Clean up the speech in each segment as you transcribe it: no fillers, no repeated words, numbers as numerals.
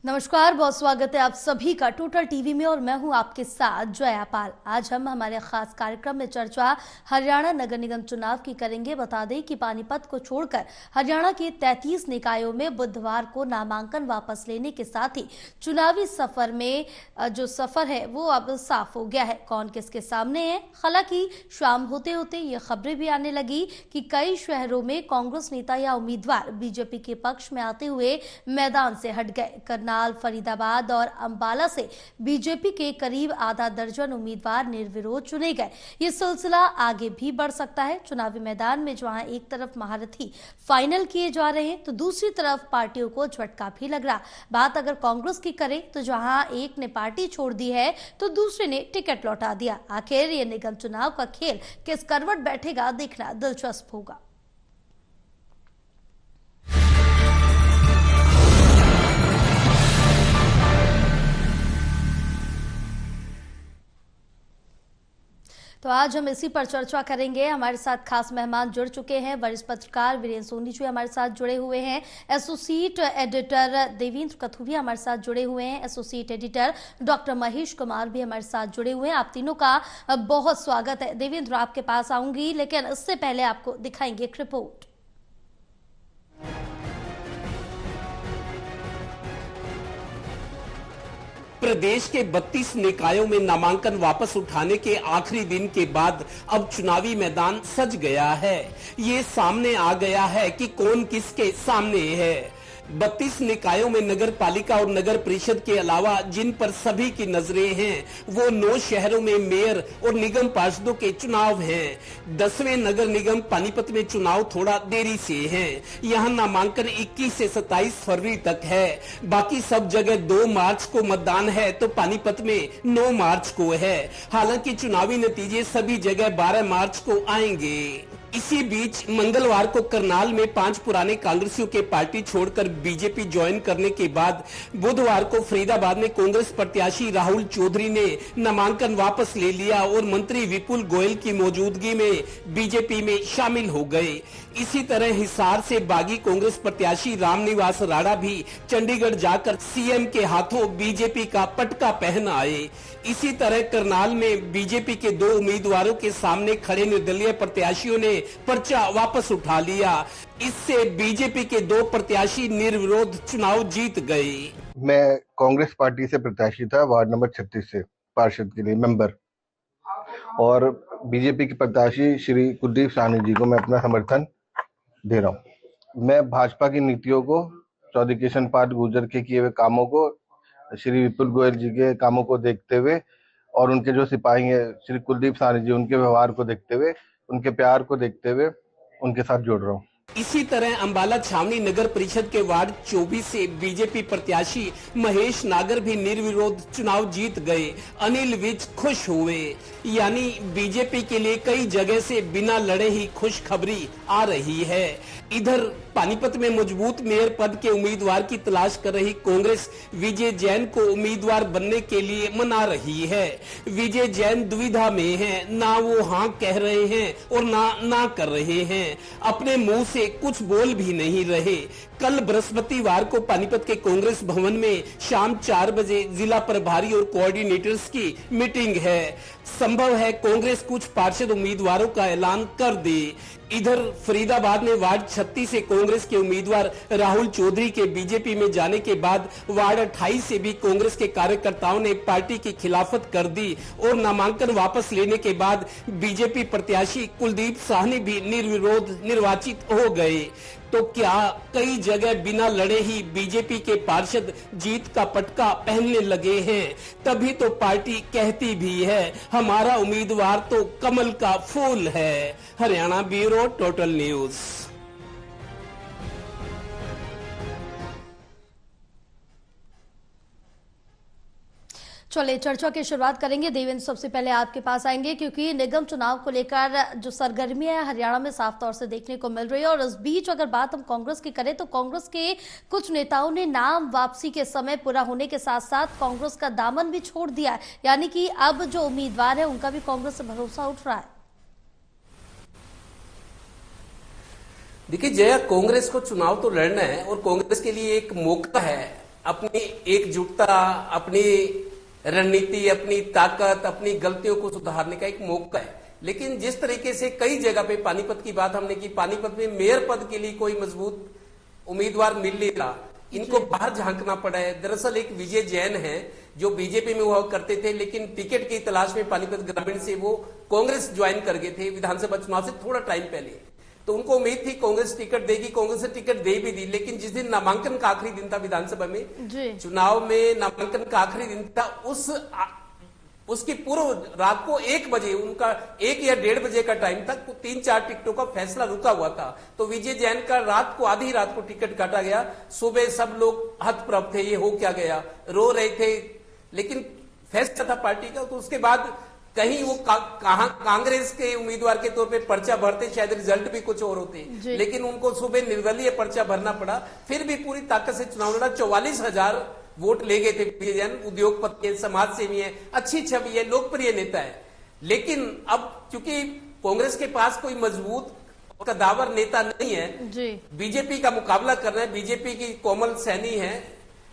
नमस्कार, बहुत स्वागत है आप सभी का टोटल टीवी में और मैं हूं आपके साथ जया पाल। आज हम हमारे खास कार्यक्रम में चर्चा हरियाणा नगर निगम चुनाव की करेंगे। बता दें कि पानीपत को छोड़कर हरियाणा के 33 निकायों में बुधवार को नामांकन वापस लेने के साथ ही चुनावी सफर में जो सफर है वो अब साफ हो गया है कौन किसके सामने है। हालांकि शाम होते होते ये खबरें भी आने लगी कि कई शहरों में कांग्रेस नेता या उम्मीदवार बीजेपी के पक्ष में आते हुए मैदान से हट गए। करनाल, फरीदाबाद और अंबाला से बीजेपी के करीब आधा दर्जन उम्मीदवार निर्विरोध चुने गए। ये सिलसिला आगे भी बढ़ सकता है। चुनावी मैदान में जहां एक तरफ महारथी फाइनल किए जा रहे हैं तो दूसरी तरफ पार्टियों को झटका भी लग रहा। बात अगर कांग्रेस की करें तो जहां एक ने पार्टी छोड़ दी है तो दूसरे ने टिकट लौटा दिया। आखिर ये निगम चुनाव का खेल किस करवट बैठेगा, देखना दिलचस्प होगा। तो आज हम इसी पर चर्चा करेंगे। हमारे साथ खास मेहमान जुड़ चुके हैं। वरिष्ठ पत्रकार वीरेंद्र सोनी जी हमारे साथ जुड़े हुए हैं। एसोसिएट एडिटर देवेंद्र कथुरिया हमारे साथ जुड़े हुए हैं। Associate editor doctor Mahesh Kumar भी हमारे साथ जुड़े हुए हैं। आप तीनों का बहुत स्वागत है। देवेंद्र, आपके पास आऊंगी, लेकिन इससे पहले आपको दिखाएंगे एक रिपोर्ट। प्रदेश के 32 निकायों में नामांकन वापस उठाने के आखिरी दिन के बाद अब चुनावी मैदान सज गया है। ये सामने आ गया है कि कौन किसके सामने है। 32 निकायों में नगर पालिका और नगर परिषद के अलावा जिन पर सभी की नजरें हैं वो 9 शहरों में मेयर और निगम पार्षदों के चुनाव हैं। 10वें नगर निगम पानीपत में चुनाव थोड़ा देरी से है। यहाँ नामांकन 21 से 27 फरवरी तक है। बाकी सब जगह 2 मार्च को मतदान है तो पानीपत में 9 मार्च को है। हालांकि चुनावी नतीजे सभी जगह 12 मार्च को आएंगे। इसी बीच मंगलवार को करनाल में 5 पुराने कांग्रेसियों के पार्टी छोड़कर बीजेपी ज्वाइन करने के बाद बुधवार को फरीदाबाद में कांग्रेस प्रत्याशी राहुल चौधरी ने नामांकन वापस ले लिया और मंत्री विपुल गोयल की मौजूदगी में बीजेपी में शामिल हो गए। इसी तरह हिसार से बागी कांग्रेस प्रत्याशी रामनिवास राणा भी चंडीगढ़ जाकर सीएम के हाथों बीजेपी का पटका पहन आए। इसी तरह करनाल में बीजेपी के 2 उम्मीदवारों के सामने खड़े निर्दलीय प्रत्याशियों ने पर्चा वापस उठा लिया। इससे बीजेपी के 2 प्रत्याशी निर्विरोध चुनाव जीत गए। मैं कांग्रेस पार्टी से प्रत्याशी था, वार्ड नंबर 36 से पार्षद के लिए मेंबर, और बीजेपी के प्रत्याशी श्री कुलदीप साहनी जी को मैं अपना समर्थन दे रहा हूँ। मैं भाजपा की नीतियों को, चौधरी किशन पाल गुर्जर के किए हुए कामों को, श्री विपुल गोयल जी के कामों को देखते हुए और उनके जो सिपाही हैं श्री कुलदीप साहनी जी, उनके व्यवहार को देखते हुए, उनके प्यार को देखते हुए उनके साथ जुड़ रहा हूँ। इसी तरह अंबाला छावनी नगर परिषद के वार्ड 24 से बीजेपी प्रत्याशी महेश नागर भी निर्विरोध चुनाव जीत गए। अनिल विज खुश हुए। यानी बीजेपी के लिए कई जगह से बिना लड़े ही खुशखबरी आ रही है। इधर पानीपत में मजबूत मेयर पद के उम्मीदवार की तलाश कर रही कांग्रेस विजय जैन को उम्मीदवार बनने के लिए मना रही है। विजय जैन दुविधा में हैं, ना वो हाँ कह रहे हैं और ना कर रहे हैं। अपने मुंह से कुछ बोल भी नहीं रहे। कल बृहस्पतिवार को पानीपत के कांग्रेस भवन में शाम 4 बजे जिला प्रभारी और कोऑर्डिनेटर्स की मीटिंग है। संभव है कांग्रेस कुछ पार्षद उम्मीदवारों का ऐलान कर दे। इधर फरीदाबाद में वार्ड 36 से कांग्रेस के उम्मीदवार राहुल चौधरी के बीजेपी में जाने के बाद वार्ड 28 से भी कांग्रेस के कार्यकर्ताओं ने पार्टी की खिलाफत कर दी और नामांकन वापस लेने के बाद बीजेपी प्रत्याशी कुलदीप साहनी भी निर्विरोध निर्वाचित हो गए। तो क्या कई जगह बिना लड़े ही बीजेपी के पार्षद जीत का पटका पहनने लगे हैं? तभी तो पार्टी कहती भी है हमारा उम्मीदवार तो कमल का फूल है। Haryana bureau total news. चलिए चर्चा की शुरुआत करेंगे। देवेंद्र, सबसे पहले आपके पास आएंगे क्योंकि निगम चुनाव को लेकर जो सरगर्मियां हरियाणा में साफ तौर से देखने को मिल रही है और इस बीच अगर बात हम कांग्रेस की करें तो कांग्रेस के कुछ नेताओं ने नाम वापसी के समय पूरा होने के साथ साथ कांग्रेस का दामन भी छोड़ दिया है। यानी कि अब जो उम्मीदवार है उनका भी कांग्रेस से भरोसा उठ रहा है। देखिए जया, कांग्रेस को चुनाव तो लड़ना है और कांग्रेस के लिए एक मौका है अपनी एकजुटता, अपनी रणनीति, अपनी ताकत, अपनी गलतियों को सुधारने का एक मौका है। लेकिन जिस तरीके से कई जगह पे पानीपत की बात हमने की, पानीपत में मेयर पद के लिए कोई मजबूत उम्मीदवार मिल नहीं रहा, इनको बाहर झांकना पड़ा है। दरअसल एक विजय जैन है जो बीजेपी में हुआ करते थे, लेकिन टिकट की तलाश में पानीपत ग्रामीण से वो कांग्रेस ज्वाइन कर गए थे विधानसभा चुनाव से थोड़ा टाइम पहले। तो उनको उम्मीद थी कांग्रेस टिकट देगी, कांग्रेस ने टिकट दे भी दी। लेकिन जिस दिन नामांकन का आखिरी दिन था विधानसभा में, चुनाव में नामांकन का आखिरी दिन था, उसकी पूर्व रात को 1 बजे, उनका 1 या 1:30 बजे का टाइम था, 3-4 टिकटों का फैसला रुका हुआ था। तो विजय जैन का रात को, आधी रात को टिकट काटा गया। सुबह सब लोग हतप्रभ थे, ये हो क्या गया, रो रहे थे। लेकिन फैसला था पार्टी का। तो उसके बाद कहीं वो कांग्रेस के उम्मीदवार के तौर पे पर्चा भरते, शायद रिजल्ट भी कुछ और होते, लेकिन उनको सुबह निर्दलीय पर्चा भरना पड़ा। फिर भी पूरी ताकत से चुनाव लड़ा। 44,000 वोट ले गए थे विजय जैन। उद्योगपति है, समाज सेवी है, अच्छी छवि है, लोकप्रिय नेता है। लेकिन अब चूंकि कांग्रेस के पास कोई मजबूत कदावर नेता नहीं है, बीजेपी का मुकाबला करना है। बीजेपी की कोमल सैनी है,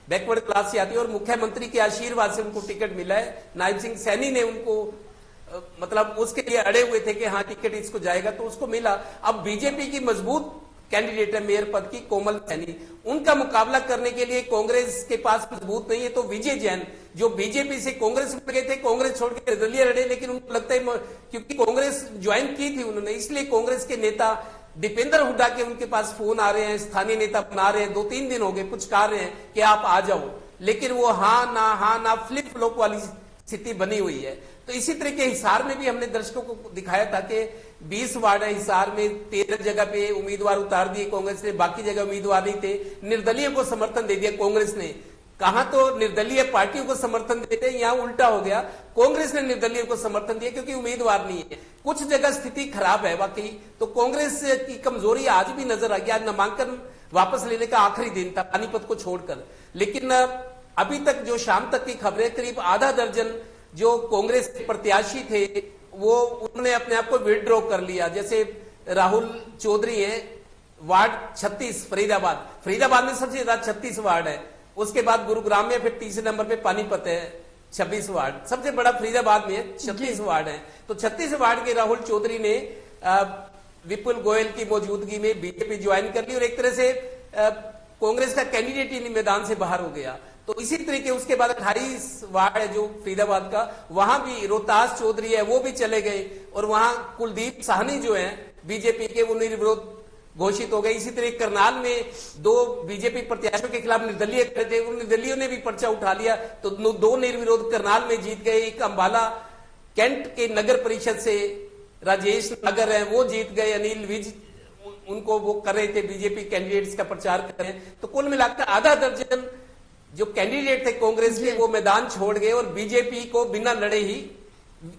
बैकवर्ड क्लास से आती है, और मुख्यमंत्री के आशीर्वाद से उनको टिकट मिला है। नायब सिंह सैनी ने उनको मतलब उसके लिए अड़े हुए थे कि हाँ टिकट इसको जाएगा, तो उसको मिला। अब बीजेपी की मजबूत कैंडिडेट है मेयर पद की कोमल सैनी, उनका मुकाबला करने के लिए कांग्रेस के पास मजबूत नहीं है। तो विजय जैन जो बीजेपी से कांग्रेस में गए थे, कांग्रेस छोड़ के निर्दलीय लड़े, लेकिन उनको लगता है क्योंकि कांग्रेस ज्वाइन की थी उन्होंने, इसलिए कांग्रेस के नेता दीपेंद्र हुड्डा के उनके पास फोन आ रहे हैं, स्थानीय नेता बना रहे हैं, 2-3 दिन हो गए, पुचकार रहे हैं कि आप आ जाओ। लेकिन वो हाँ ना फ्लिप फ्लॉप वाली स्थिति बनी हुई है। तो इसी तरह के हिसार में भी हमने दर्शकों को दिखाया था कि 20 वार्ड है हिसार में, 13 जगह पे उम्मीदवार उतार दिए कांग्रेस ने, बाकी जगह उम्मीदवार नहीं थे। निर्दलीय को समर्थन दे दिया कांग्रेस ने। कहां तो निर्दलीय पार्टियों को समर्थन देते, यहां उल्टा हो गया, कांग्रेस ने निर्दलीय को समर्थन दिया क्योंकि उम्मीदवार नहीं है। कुछ जगह स्थिति खराब है वाकई। तो कांग्रेस की कमजोरी आज भी नजर आ गया। नामांकन वापस लेने का आखिरी दिन था पानीपत को छोड़कर, लेकिन अभी तक जो शाम तक की खबरें, करीब आधा दर्जन जो कांग्रेस के प्रत्याशी थे वो उन्होंने अपने आप को विड्रॉ कर लिया। जैसे राहुल चौधरी है, वार्ड 36 फरीदाबाद में सबसे ज्यादा 36 वार्ड है। उसके बाद गुरुग्राम में, फिर तीसरे नंबर पे पानीपत है 26 वार्ड। सबसे बड़ा फरीदाबाद में है, 36 वार्ड है। तो 36 वार्ड के राहुल चौधरी ने विपुल गोयल की मौजूदगी में बीजेपी ज्वाइन कर ली और एक तरह से कांग्रेस का कैंडिडेट ही मैदान से बाहर हो गया। तो इसी तरीके उसके बाद 28 वार्ड है जो फरीदाबाद का, वहां भी रोहतास चौधरी है, वो भी चले गए। और वहां कुलदीप साहनी जो है बीजेपी के, वो निर्विरोध घोषित हो गए। इसी तरह करनाल में 2 बीजेपी प्रत्याशियों के खिलाफ निर्दलीय खड़े थे, उन निर्दलीयों ने भी पर्चा उठा लिया, तो 2 निर्विरोध करनाल में जीत गए। एक अंबाला कैंट के नगर परिषद से राजेश नगर है, वो जीत गए। अनिल विज उनको वो कर रहे थे, बीजेपी कैंडिडेट्स का प्रचार कर रहे हैं। तो कुल मिलाकर आधा दर्जन जो कैंडिडेट थे कांग्रेस के, वो मैदान छोड़ गए और बीजेपी को बिना लड़े ही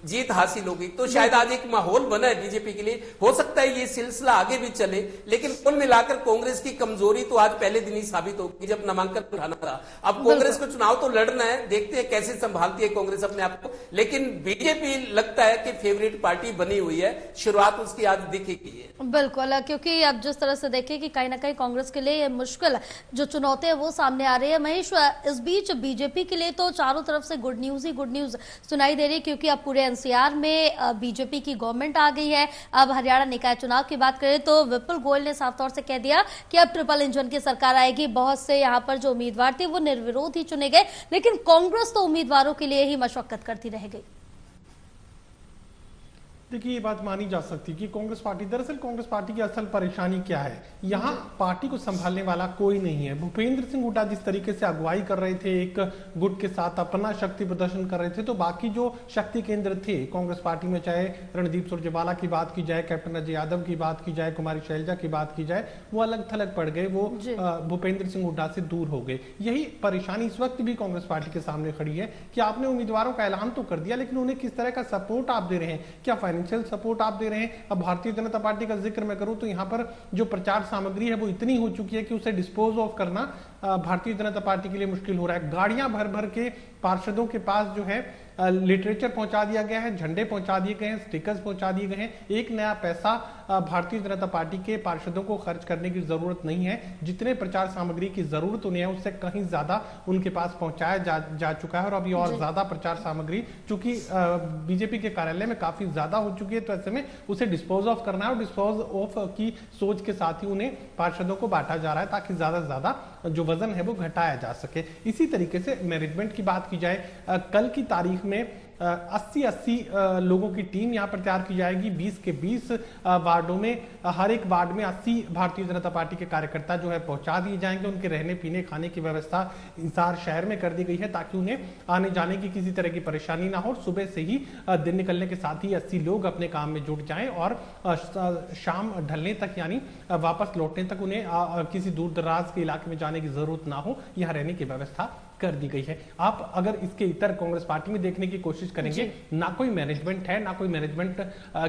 जीत हासिल होगी। तो शायद आज एक माहौल बना है बीजेपी के लिए। हो सकता है ये सिलसिला आगे भी चले, लेकिन कुल मिलाकर कांग्रेस की कमजोरी तो आज पहले दिन ही साबित होगी जब नामांकन उठाना था। अब कांग्रेस को चुनाव तो लड़ना है, देखते हैं कैसे संभालती है कांग्रेस अपने आप को। लेकिन बीजेपी लगता है कि फेवरेट पार्टी बनी हुई है, शुरुआत उसकी आज दिखेगी है। बिल्कुल, क्योंकि अब जिस तरह से देखें कि कहीं ना कहीं कांग्रेस के लिए मुश्किल जो चुनौती है वो सामने आ रही है। महेश, इस बीच बीजेपी के लिए तो चारों तरफ से गुड न्यूज सुनाई दे रही है, क्योंकि अब पूरे एनसीआर में बीजेपी की गवर्नमेंट आ गई है। अब हरियाणा निकाय चुनाव की बात करें तो विपुल गोयल ने साफ तौर से कह दिया कि अब ट्रिपल इंजन की सरकार आएगी। बहुत से यहाँ पर जो उम्मीदवार थे वो निर्विरोध ही चुने गए, लेकिन कांग्रेस तो उम्मीदवारों के लिए ही मशक्कत करती रह गई। देखिए, ये बात मानी जा सकती है कि कांग्रेस पार्टी, दरअसल कांग्रेस पार्टी की असल परेशानी क्या है, यहाँ पार्टी को संभालने वाला कोई नहीं है। भूपेंद्र सिंह हुड्डा जिस तरीके से अगुवाई कर रहे थे, एक गुट के साथ अपना शक्ति प्रदर्शन कर रहे थे, तो बाकी जो शक्ति केंद्र थे कांग्रेस पार्टी में, चाहे रणदीप सुरजेवाला की बात की जाए, कैप्टन अजय यादव की बात की जाए, कुमारी शैलजा की बात की जाए, वो अलग थलग पड़ गए, वो भूपेंद्र सिंह हुड्डा से दूर हो गए। यही परेशानी इस वक्त भी कांग्रेस पार्टी के सामने खड़ी है कि आपने उम्मीदवारों का ऐलान तो कर दिया, लेकिन उन्हें किस तरह का सपोर्ट आप दे रहे हैं, क्या फाइनेंशियल सपोर्ट आप दे रहे हैं। अब भारतीय जनता पार्टी का जिक्र मैं करूं तो यहां पर जो प्रचार सामग्री है वो इतनी हो चुकी है कि उसे डिस्पोज ऑफ करना भारतीय जनता पार्टी के लिए मुश्किल हो रहा है। गाड़ियां भर भर के पार्षदों के पास जो है लिटरेचर पहुंचा दिया गया है, झंडे पहुंचा दिए गए हैं, स्टिकर्स पहुंचा दिए गए हैं। एक नया पैसा भारतीय जनता पार्टी के पार्षदों को खर्च करने की जरूरत नहीं है। जितने प्रचार सामग्री की जरूरत उन्हें है उससे कहीं ज्यादा उनके पास पहुंचाया जा चुका है और अभी और ज्यादा प्रचार सामग्री चूंकि बीजेपी के कार्यालय में काफी ज्यादा हो चुकी है, तो ऐसे में उसे डिस्पोज ऑफ करना है और डिस्पोज ऑफ की सोच के साथ ही उन्हें पार्षदों को बांटा जा रहा है ताकि ज्यादा से ज्यादा जो वजन है वो घटाया जा सके। इसी तरीके से मैनेजमेंट की बात की जाए, कल की तारीख में 80 लोगों की टीम यहां पर तैयार की जाएगी। 20 के 20 वार्डों में, हर एक वार्ड में 80 भारतीय जनता पार्टी के कार्यकर्ता जो है पहुंचा दिए जाएंगे। उनके रहने पीने खाने की व्यवस्था इंसार शहर में कर दी गई है ताकि उन्हें आने जाने की किसी तरह की परेशानी ना हो। सुबह से ही दिन निकलने के साथ ही 80 लोग अपने काम में जुट जाएं और शाम ढलने तक यानी वापस लौटने तक उन्हें किसी दूर दराज के इलाके में जाने की जरूरत ना हो, यहाँ रहने की व्यवस्था कर दी गई है। आप अगर इसके इतर कांग्रेस पार्टी में देखने की कोशिश करेंगे, ना कोई मैनेजमेंट है, ना कोई मैनेजमेंट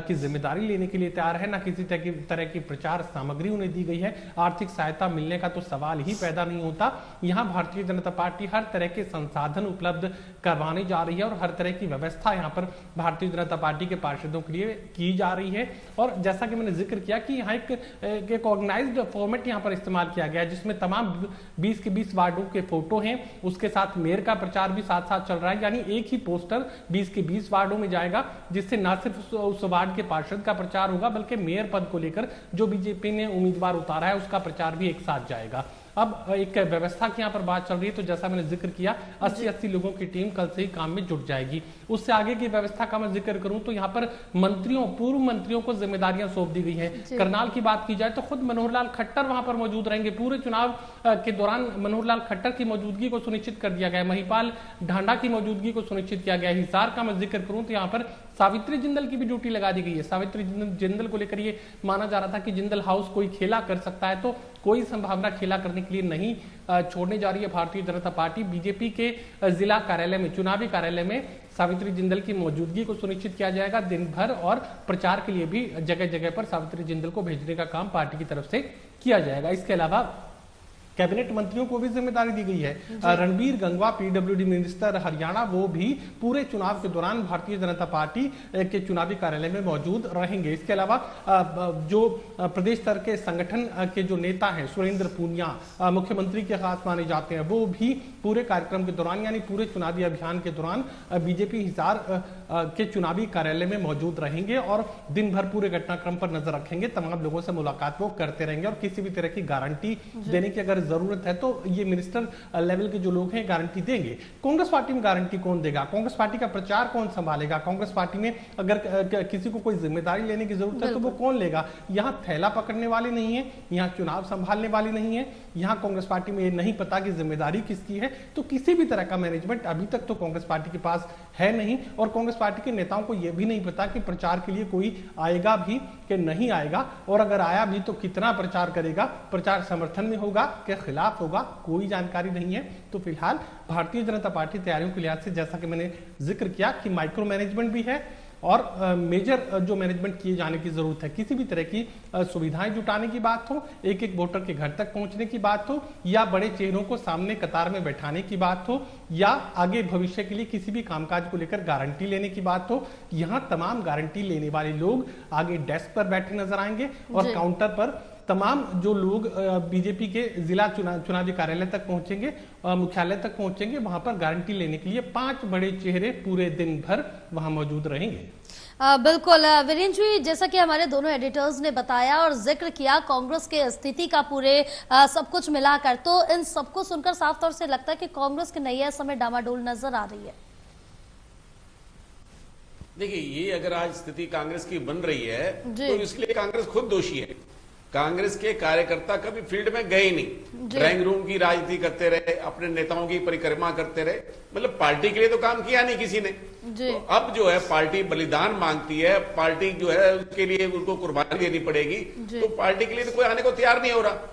की जिम्मेदारी लेने के लिए तैयार है, ना किसी तरह की प्रचार सामग्री उन्हें दी गई है। आर्थिक सहायता मिलने का तो सवाल ही पैदा नहीं होता। यहाँ भारतीय जनता पार्टी हर तरह के संसाधन उपलब्ध करवाने जा रही है और हर तरह की व्यवस्था यहाँ पर भारतीय जनता पार्टी के पार्षदों के लिए की जा रही है। और जैसा कि मैंने जिक्र किया कि यहाँ एक ऑर्गेनाइज्ड फॉर्मेट यहाँ पर इस्तेमाल किया गया है जिसमें तमाम 20 के 20 वार्डों के फोटो हैं। के साथ मेयर का प्रचार भी साथ साथ चल रहा है, यानी एक ही पोस्टर 20 के 20 वार्डों में जाएगा, जिससे न सिर्फ उस वार्ड के पार्षद का प्रचार होगा बल्कि मेयर पद को लेकर जो बीजेपी ने उम्मीदवार उतारा है उसका प्रचार भी एक साथ जाएगा। अब एक व्यवस्था की यहाँ पर बात चल रही है, तो जैसा मैंने जिक्र किया 80 लोगों की टीम कल से ही काम में जुट जाएगी। उससे आगे की व्यवस्था का मैं जिक्र करूं तो यहाँ पर पूर्व मंत्रियों को जिम्मेदारियां सौंप दी गई हैं। करनाल की बात की जाए तो खुद मनोहर लाल खट्टर वहां पर मौजूद रहेंगे। पूरे चुनाव के दौरान मनोहर लाल खट्टर की मौजूदगी को सुनिश्चित कर दिया गया। महिपाल ढांडा की मौजूदगी को सुनिश्चित किया गया। हिसार का मैं जिक्र करूं तो यहाँ पर सावित्री जिंदल की भी ड्यूटी लगा दी गई है। सावित्री जिंदल को लेकर ये माना जा रहा था कि जिंदल हाउस कोई खेला कर सकता है, तो कोई संभावना खेला करने के लिए नहीं छोड़ने जा रही है भारतीय जनता पार्टी। बीजेपी के जिला कार्यालय में, चुनावी कार्यालय में सावित्री जिंदल की मौजूदगी को सुनिश्चित किया जाएगा दिन भर और प्रचार के लिए भी जगह जगह पर सावित्री जिंदल को भेजने का काम पार्टी की तरफ से किया जाएगा। इसके अलावा कैबिनेट मंत्रियों को भी जिम्मेदारी दी गई है। रणबीर गंगवा पीडब्ल्यूडी मिनिस्टर हरियाणा, वो भी पूरे चुनाव के दौरान भारतीय जनता पार्टी के चुनावी कार्यालय में मौजूद रहेंगे। इसके अलावा जो प्रदेश स्तर के संगठन के जो नेता हैं, सुरेंद्र पूनिया मुख्यमंत्री के खास माने जाते हैं, वो भी पूरे कार्यक्रम के दौरान यानी पूरे चुनावी अभियान के दौरान बीजेपी हिसार के चुनावी कार्यालय में मौजूद रहेंगे और दिन भर पूरे घटनाक्रम पर नजर रखेंगे। तमाम लोगों से मुलाकात वो करते रहेंगे और किसी भी तरह की गारंटी देने की अगर जरूरत है तो ये मिनिस्टर लेवल के जो लोग हैं गारंटी देंगे। कांग्रेस पार्टी में गारंटी कौन देगा? कांग्रेस पार्टी का प्रचार कौन संभालेगा? कांग्रेस पार्टी में अगर किसी को कोई जिम्मेदारी लेने की जरूरत है तो वो कौन लेगा? यहाँ थैला पकड़ने वाले नहीं है, यहाँ चुनाव संभालने वाले नहीं है, यहाँ कांग्रेस पार्टी में ये नहीं पता कि जिम्मेदारी किसकी है। तो किसी भी तरह का मैनेजमेंट अभी तक तो कांग्रेस पार्टी के पास है नहीं और कांग्रेस पार्टी के नेताओं को यह भी नहीं पता कि प्रचार के लिए कोई आएगा भी कि नहीं आएगा, और अगर आया भी तो कितना प्रचार करेगा, प्रचार समर्थन में होगा के खिलाफ होगा, कोई जानकारी नहीं है। तो फिलहाल भारतीय जनता पार्टी तैयारियों के लिहाज से, जैसा कि मैंने जिक्र किया कि माइक्रो मैनेजमेंट भी है और मेजर जो मैनेजमेंट किए जाने की जरूरत है। किसी भी तरह की सुविधाएं जुटाने की बात हो, एक एक वोटर के घर तक पहुंचने की बात हो, या बड़े चेहरों को सामने कतार में बैठाने की बात हो, या आगे भविष्य के लिए किसी भी कामकाज को लेकर गारंटी लेने की बात हो, यहाँ तमाम गारंटी लेने वाले लोग आगे डेस्क पर बैठे नजर आएंगे और काउंटर पर तमाम जो लोग बीजेपी के जिला चुनावी कार्यालय तक पहुंचेंगे, मुख्यालय तक पहुंचेंगे, वहां पर गारंटी लेने के लिए 5 बड़े चेहरे पूरे दिन भर वहां मौजूद रहेंगे। बिल्कुल वीरेंद्र जी, जैसा कि हमारे दोनों एडिटर्स ने बताया और जिक्र किया कांग्रेस के स्थिति का पूरे सब कुछ मिलाकर, तो इन सबको सुनकर साफ तौर से लगता है कि कांग्रेस की नैया इस समय डामाडोल नजर आ रही है। देखिए, ये अगर आज स्थिति कांग्रेस की बन रही है तो इसके लिए कांग्रेस खुद दोषी है। कांग्रेस के कार्यकर्ता कभी फील्ड में गए नहीं, ड्राइंग रूम की राजनीति करते रहे, अपने नेताओं की परिक्रमा करते रहे, मतलब पार्टी के लिए तो काम किया नहीं किसी ने। तो अब जो है पार्टी बलिदान मांगती है, पार्टी जो है उसके लिए उनको कुर्बानी देनी पड़ेगी, तो पार्टी के लिए तो कोई आने को तैयार नहीं हो रहा।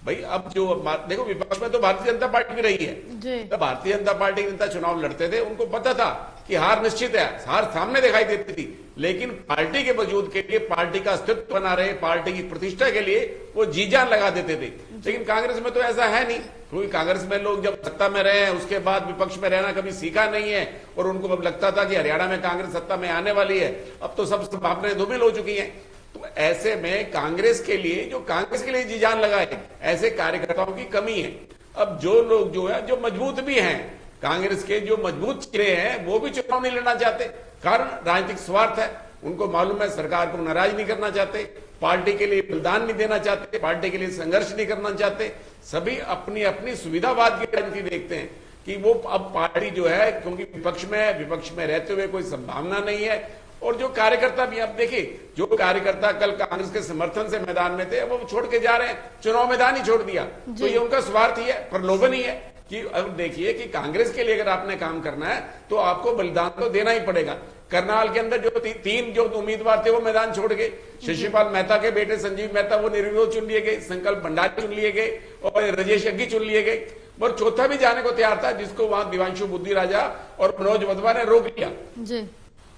भाई अब जो देखो, विपक्ष में तो भारतीय जनता पार्टी भी रही है, तो भारतीय जनता पार्टी के नेता चुनाव लड़ते थे, उनको पता था कि हार निश्चित है, हार सामने दिखाई देती थी, लेकिन पार्टी के वजूद के लिए, पार्टी का अस्तित्व बना रहे, पार्टी की प्रतिष्ठा के लिए वो जी जान लगा देते थे। लेकिन कांग्रेस में तो ऐसा है नहीं, क्योंकि कांग्रेस में लोग जब सत्ता में रहे हैं उसके बाद विपक्ष में रहना कभी सीखा नहीं है, और उनको अब लगता था कि हरियाणा में कांग्रेस सत्ता में आने वाली है, अब तो सब संभावनाएं धूमिल हो चुकी हैं। तो ऐसे में कांग्रेस के लिए, जो कांग्रेस के लिए जी जान लगाए, ऐसे कार्यकर्ताओं की कमी है। अब जो लोग जो है, जो मजबूत भी हैं, कांग्रेस के जो मजबूत चेहरे हैं, वो भी चुनाव नहीं लड़ना चाहते, कारण राजनीतिक स्वार्थ है। उनको मालूम है सरकार को नाराज नहीं करना चाहते, पार्टी के लिए बलिदान नहीं देना चाहते, पार्टी के लिए संघर्ष नहीं करना चाहते। सभी अपनी अपनी सुविधावाद की राजनीति देखते हैं कि वो अब पार्टी जो है, क्योंकि विपक्ष में रहते हुए कोई संभावना नहीं है। और जो कार्यकर्ता भी, अब देखिए, जो कार्यकर्ता कल कांग्रेस के समर्थन से मैदान में थे, वो छोड़ के जा रहे हैं, चुनाव मैदान ही छोड़ दिया। तो ये उनका स्वार्थ ही है, प्रलोभन ही है कि अब देखिए कि कांग्रेस के लिए अगर आपने काम करना है तो आपको बलिदान तो देना ही पड़ेगा। करनाल के अंदर जो तीन जो उम्मीदवार थे वो मैदान छोड़ गए। शशिपाल मेहता के बेटे संजीव मेहता वो निर्विरोध चुन लिए गए, संकल्प भंडारी चुन लिए गए, और राजेश अग्गी चुन लिए गए, और चौथा भी जाने को तैयार था, जिसको वहां दिवांशु बुद्धि राजा और मनोज वधवा ने रोक लिया।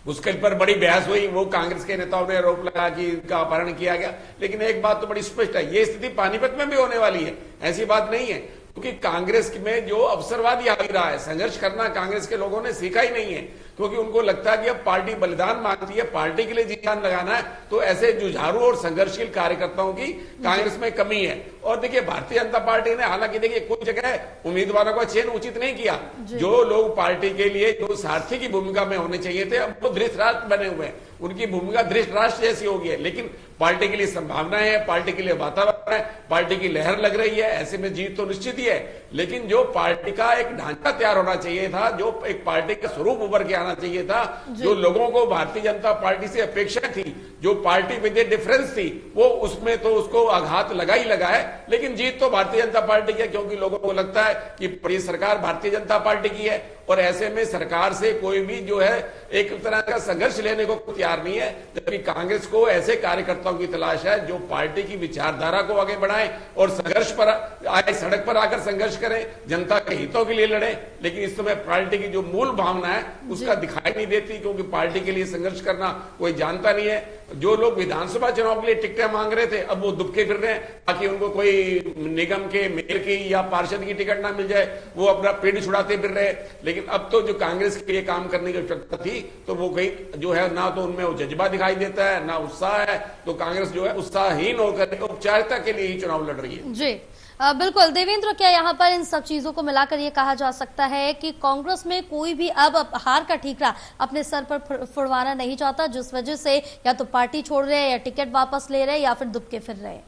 उसके पर बड़ी बहस हुई, वो कांग्रेस के नेताओं ने आरोप लगाया कि इनका अपहरण किया गया। लेकिन एक बात तो बड़ी स्पष्ट है, ये स्थिति पानीपत में भी होने वाली है, ऐसी बात नहीं है, क्योंकि कांग्रेस में जो अवसरवादी आ रहा है, संघर्ष करना कांग्रेस के लोगों ने सीखा ही नहीं है, क्योंकि उनको लगता है कि अब पार्टी बलिदान मांगती है, पार्टी के लिए जी जान लगाना है, तो ऐसे जुझारू और संघर्षशील कार्यकर्ताओं की कांग्रेस में कमी है। और देखिए, भारतीय जनता पार्टी ने, हालांकि देखिए, कुछ जगह उम्मीदवारों का चयन उचित नहीं किया। जो लोग पार्टी के लिए जो सारथी की भूमिका में होने चाहिए थे, अब वो धृतराष्ट्र बने हुए हैं, उनकी भूमिका धृतराष्ट्र जैसी हो गई है। लेकिन पार्टी के लिए संभावनाएं है, पार्टी के लिए वातावरण है, पार्टी की लहर लग रही है, ऐसे में जीत तो निश्चित ही है। लेकिन जो पार्टी का एक ढांचा तैयार होना चाहिए था, जो एक पार्टी का स्वरूप उभर के आना चाहिए था, जो लोगों को भारतीय जनता पार्टी से अपेक्षा थी, जो पार्टी विद डिफरेंस थी, वो उसमें तो उसको आघात लगा ही लगा है। लेकिन जीत तो भारतीय जनता पार्टी की है, क्योंकि लोगों को लगता है कि सरकार भारतीय जनता पार्टी की है, और ऐसे में सरकार से कोई भी जो है एक तरह का संघर्ष लेने को तैयार नहीं है। जबकि कांग्रेस को ऐसे कार्यकर्ताओं की तलाश है जो पार्टी की विचारधारा को आगे बढ़ाएं और संघर्ष पर आए, सड़क पर आकर संघर्ष करें, जनता के हितों के लिए लड़े। लेकिन इस समय पार्टी की जो मूल भावना है उसका दिखाई नहीं देती, क्योंकि पार्टी के लिए संघर्ष करना कोई जानता नहीं है। जो लोग विधानसभा चुनाव के लिए टिकटें मांग रहे थे, अब वो दुबके फिर रहे हैं ताकि उनको कोई निगम के मेयर की या पार्षद की टिकट ना मिल जाए, वो अपना पेड़ छुड़ाते फिर रहे। लेकिन अब तो जो कांग्रेस के लिए काम करने की आवश्यकता थी, तो वो कहीं जो है ना तो उनमें वो जज्बा दिखाई देता है, ना उत्साह है। तो कांग्रेस जो है उत्साहहीन होकर औपचारिकता के लिए ही चुनाव लड़ रही है। जी बिल्कुल देवेंद्र, क्या यहाँ पर इन सब चीजों को मिलाकर ये कहा जा सकता है कि कांग्रेस में कोई भी अब हार का ठीकरा अपने सर पर फुड़वाना नहीं चाहता, जिस वजह से या तो पार्टी छोड़ रहे हैं, या टिकट वापस ले रहे हैं, या फिर दुबके फिर रहे हैं?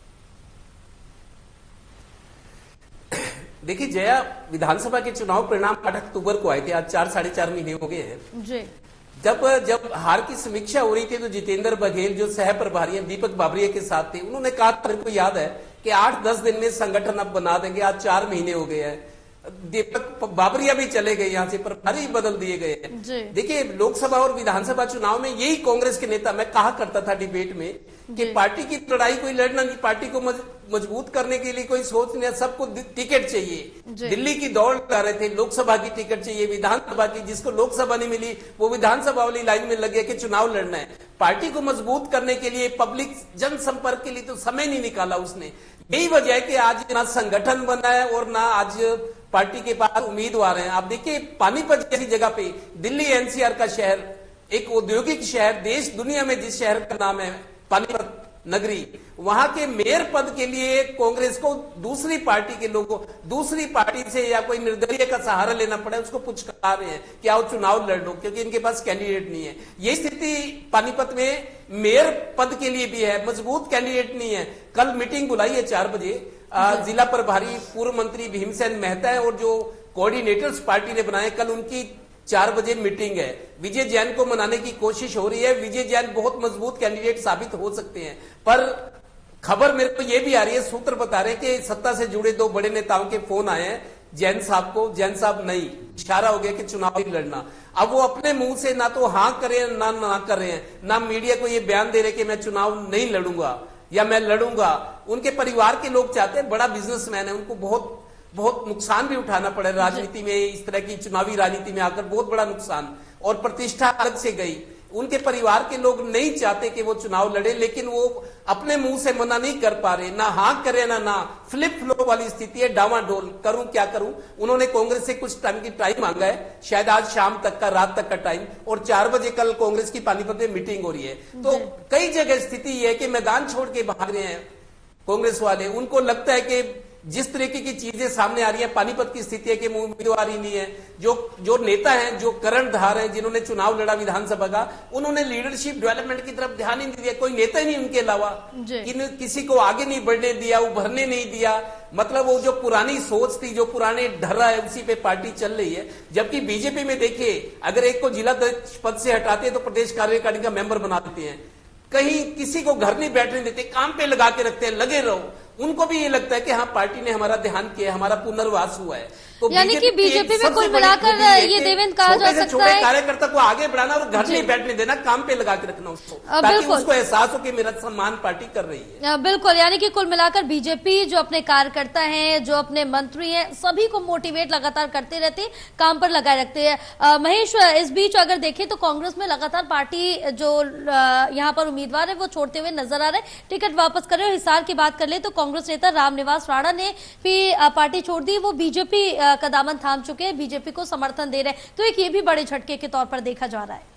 देखिए जया, विधानसभा के चुनाव परिणाम 8 अक्टूबर को आए थे, आज 4-4.5 महीने हो गए हैं। जी जब हार की समीक्षा हो रही थी तो जितेंद्र बघेल जो सह प्रभारी दीपक बाबरिया के साथ थे, उन्होंने कहा, मेरे को याद है कि 8-10 दिन में संगठन अब बना देंगे। आज 4 महीने हो गए हैं, दीपक बाबरिया भी चले गए, यहाँ से प्रभारी बदल दिए गए हैं। देखिए, लोकसभा और विधानसभा चुनाव में यही कांग्रेस के नेता, मैं कहा करता था डिबेट में कि पार्टी की लड़ाई कोई लड़ना नहीं, पार्टी को मजबूत करने के लिए कोई सोच नहीं, सबको टिकट चाहिए। दिल्ली की दौड़ लगा रहे थे, लोकसभा की टिकट चाहिए, विधानसभा की, जिसको लोकसभा नहीं मिली वो विधानसभा वाली लाइन में लगे कि चुनाव लड़ना है। पार्टी को मजबूत करने के लिए, पब्लिक जनसंपर्क के लिए तो समय नहीं निकाला उसने। यही वजह है कि आज ना संगठन बना है और ना आज पार्टी के पास उम्मीदवार हैं। आप देखिए, पानीपत जैसी जगह पे, दिल्ली एनसीआर का शहर, एक औद्योगिक शहर, देश दुनिया में जिस शहर का नाम है पानीपत नगरी, वहां के मेयर पद के लिए कांग्रेस को दूसरी पार्टी के लोगों, दूसरी पार्टी से या कोई निर्दलीय का सहारा लेना पड़ा, उसको पुचकार रहे हैं कि आओ चुनाव लड़ लो, क्योंकि इनके पास कैंडिडेट नहीं है। ये स्थिति पानीपत में मेयर पद के लिए भी है, मजबूत कैंडिडेट नहीं है। कल मीटिंग बुलाई है 4 बजे, जिला प्रभारी पूर्व मंत्री भीमसेन मेहता है और जो कोऑर्डिनेटर्स पार्टी ने बनाए, कल उनकी 4 बजे मीटिंग है। विजय जैन को मनाने की कोशिश हो रही है। विजय जैन बहुत मजबूत कैंडिडेट साबित हो सकते हैं, पर खबर मेरे को यह भी आ रही है, सूत्र बता रहे हैं कि सत्ता से जुड़े 2 बड़े नेताओं के फोन आए हैं जैन साहब को, जैन साहब नहीं, इशारा हो गया कि चुनाव ही लड़ना। अब वो अपने मुंह से ना तो हाँ करे ना कर रहे हैं, ना मीडिया को ये बयान दे रहे कि मैं चुनाव नहीं लड़ूंगा या मैं लड़ूंगा। उनके परिवार के लोग चाहते हैं, बड़ा बिजनेसमैन है, उनको बहुत बहुत नुकसान भी उठाना पड़ा राजनीति में, इस तरह की चुनावी राजनीति में आकर बहुत बड़ा नुकसान, और प्रतिष्ठा अलग से गई। उनके परिवार के लोग नहीं चाहते कि वो चुनाव लड़े, लेकिन वो अपने मुंह से मना नहीं कर पा रहे, ना हाँ करे ना फ्लिप फ्लॉप वाली स्थिति है, डावाडोल, करूं क्या करूं। उन्होंने कांग्रेस से कुछ टाइम मांगा है, शायद आज शाम तक का, रात तक का टाइम, और 4 बजे कल कांग्रेस की पानीपत में मीटिंग हो रही है। तो कई जगह स्थिति यह है कि मैदान छोड़ के भाग रहे हैं कांग्रेस वाले। उनको लगता है कि जिस तरीके की चीजें सामने आ रही है, पानीपत की स्थिति है कि उम्मीदवार ही नहीं है, जो नेता हैं, जो कर्णधार हैं, जिन्होंने चुनाव लड़ा विधानसभा का, उन्होंने लीडरशिप डेवलपमेंट की तरफ ध्यान ही नहीं दिया। कोई नेता ही नहीं उनके अलावा, किसी को आगे नहीं बढ़ने दिया, उभरने नहीं दिया। मतलब वो जो पुरानी सोच थी, जो पुराने ढर्रा है, उसी पे पार्टी चल रही है। जबकि बीजेपी में देखिए, अगर एक को जिला पद से हटाते तो प्रदेश कार्यकारिणी का मेंबर बना देते हैं, कहीं किसी को घर नहीं बैठने देते, काम पे लगा के रखते हैं, लगे रहो। उनको भी ये लगता है कि हाँ, पार्टी ने हमारा ध्यान किया, हमारा पुनर्वास हुआ है। तो यानी कि बीजेपी में कुल मिलाकर ये देवेंद्र कहा जा सकता है, कार्यकर्ता को आगे बढ़ाना और घर नहीं बैठने देना, काम पे लगा के रखना उसको, ताकि उसको एहसास हो कि मेरा सम्मान पार्टी कर रही है। बिल्कुल, यानी कि कुल मिलाकर बीजेपी जो अपने कार्यकर्ता हैं, जो अपने मंत्री हैं, सभी को मोटिवेट लगातार करते रहते, काम पर लगाए रखते हैं। महेश, इस बीच अगर देखें तो कांग्रेस में लगातार पार्टी जो यहाँ पर उम्मीदवार है वो छोड़ते हुए नजर आ रहे हैं, टिकट वापस कर रहे हो। हिसार की बात कर ले तो कांग्रेस नेता रामनिवास राणा ने भी पार्टी छोड़ दी, वो बीजेपी का दामन थाम चुके हैं, बीजेपी को समर्थन दे रहे हैं। तो एक ये भी बड़े झटके के तौर पर देखा जा रहा है।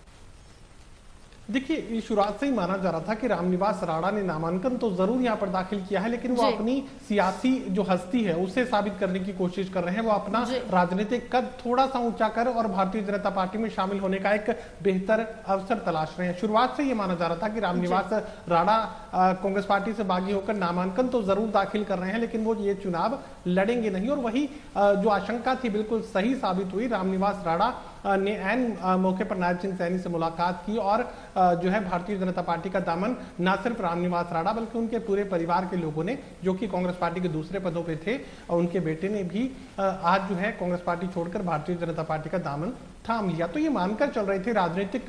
देखिए, शुरुआत से ही माना जा रहा था कि रामनिवास राणा ने नामांकन तो जरूर यहाँ पर दाखिल किया है, लेकिन वो अपनी सियासी जो हस्ती है उसे साबित करने की कोशिश कर रहे हैं। वो अपना राजनीतिक कद थोड़ा सा ऊंचा कर और भारतीय जनता पार्टी में शामिल होने का एक बेहतर अवसर तलाश रहे हैं। शुरुआत से ये माना जा रहा था कि रामनिवास राणा कांग्रेस पार्टी से बागी होकर नामांकन तो जरूर दाखिल कर रहे हैं, लेकिन वो ये चुनाव लड़ेंगे नहीं। और वही जो आशंका थी बिल्कुल सही साबित हुई। रामनिवास राणा ने ऐन मौके पर नायब सिंह सैनी से मुलाकात की और जो है भारतीय जनता पार्टी का दामन न सिर्फ रामनिवास राणा बल्कि उनके पूरे परिवार के लोगों ने, जो कि कांग्रेस पार्टी के दूसरे पदों पे थे, और उनके बेटे ने भी आज जो है कांग्रेस पार्टी छोड़कर भारतीय जनता पार्टी का दामन थाम लिया। तो ये मानकर चल रहे थे राजनीतिक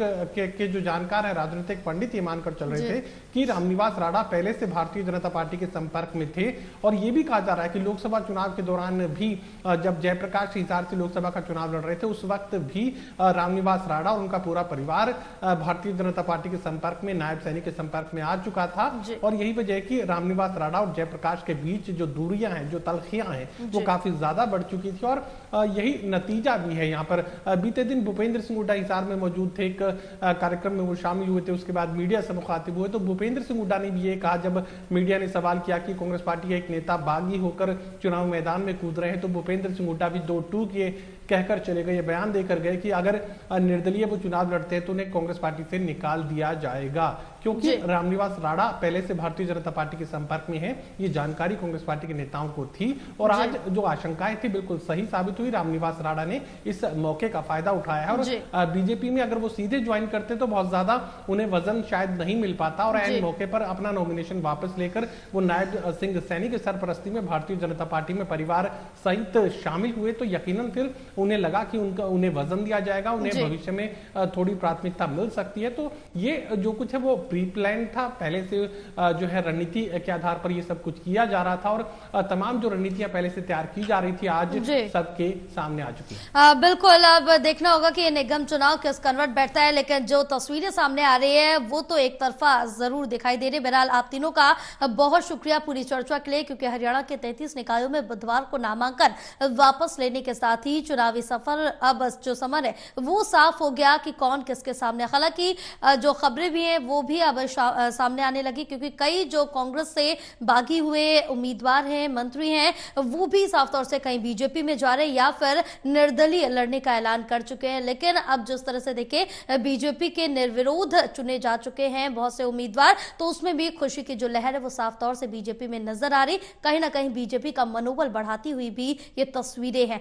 के जो जानकार है, राजनीतिक पंडित, ये मानकर चल रहे थे कि रामनिवास राणा पहले से भारतीय जनता पार्टी के संपर्क में थे। और ये भी कहा जा रहा है कि लोकसभा चुनाव के दौरान भी जब जयप्रकाश हिसार से लोकसभा का चुनाव लड़ रहे थे, उस वक्त भी रामनिवास राणा और उनका पूरा परिवार भारतीय जनता पार्टी के संपर्क में, नायब सैनी के संपर्क में आ चुका था। और यही वजह है कि रामनिवास राणा और जयप्रकाश के बीच जो दूरियां हैं, जो तलखियां हैं, वो काफी ज्यादा बढ़ चुकी थी। और यही नतीजा भी है। यहाँ पर बीते दिन भूपेंद्र सिंह हुड्डा हिसार में मौजूद थे, एक कार्यक्रम में वो शामिल हुए थे, उसके बाद मीडिया से मुखातिब हुए। तो भूपेंद्र सिंह हुड्डा ने भी ये कहा, जब मीडिया ने सवाल किया कि कांग्रेस पार्टी के एक नेता बागी होकर चुनाव मैदान में कूद रहे हैं, तो भूपेंद्र सिंह हुड्डा भी 2 टूक ये कहकर चले गए, ये बयान देकर गए कि अगर निर्दलीय वो चुनाव लड़ते हैं तो उन्हें कांग्रेस पार्टी से निकाल दिया जाएगा, क्योंकि रामनिवास राणा पहले से भारतीय जनता पार्टी के संपर्क में है। ये जानकारी कांग्रेस पार्टी के नेताओं को थी और आज जो आशंकाएं थी बिल्कुल सही साबित हुई। रामनिवास राणा ने इस मौके का फायदा उठाया है और बीजेपी में अगर वो सीधे ज्वाइन करते तो बहुत ज्यादा उन्हें वजन शायद नहीं मिल पाता और ऐन मौके पर अपना नॉमिनेशन वापस लेकर वो नायब सिंह सैनी के सरपरस्ती में भारतीय जनता पार्टी में परिवार सहित शामिल हुए, तो यकीनन फिर उन्हें लगा कि उन्हें वजन दिया जाएगा, उन्हें भविष्य में थोड़ी प्राथमिकता मिल सकती है। तो ये जो कुछ है वो प्री प्लान था, पहले से जो है रणनीति के आधार पर ये सब कुछ किया जा रहा था और तमाम जो रणनीतियां पहले से तैयार की जा रही थी आज सबके सामने आ चुकी है। बिल्कुल, अब देखना होगा कि ये निगम चुनाव किस कन्वर्ट बैठता है, लेकिन जो तस्वीरें सामने आ रही है वो तो एक तरफा जरूर दिखाई दे रही। बहरहाल आप तीनों का बहुत शुक्रिया पूरी चर्चा के लिए, क्योंकि हरियाणा के 33 निकायों में बुधवार को नामांकन वापस लेने के साथ ही चुनावी सफर अब जो समर है वो साफ हो गया कि कौन किसके सामने। हालांकि जो खबरें भी हैं वो भी अब सामने आने लगी, क्योंकि कई जो कांग्रेस से बागी हुए उम्मीदवार हैं, मंत्री हैं, वो भी साफ तौर से कहीं बीजेपी में जा रहे हैं या फिर निर्दलीय लड़ने का ऐलान कर चुके हैं। लेकिन अब जिस तरह से देखें बीजेपी के निर्विरोध चुने जा चुके हैं बहुत से उम्मीदवार, तो उसमें भी खुशी की जो लहर है वो साफ तौर से बीजेपी में नजर आ रही। कहीं ना कहीं बीजेपी का मनोबल बढ़ाती हुई भी ये तस्वीरें हैं।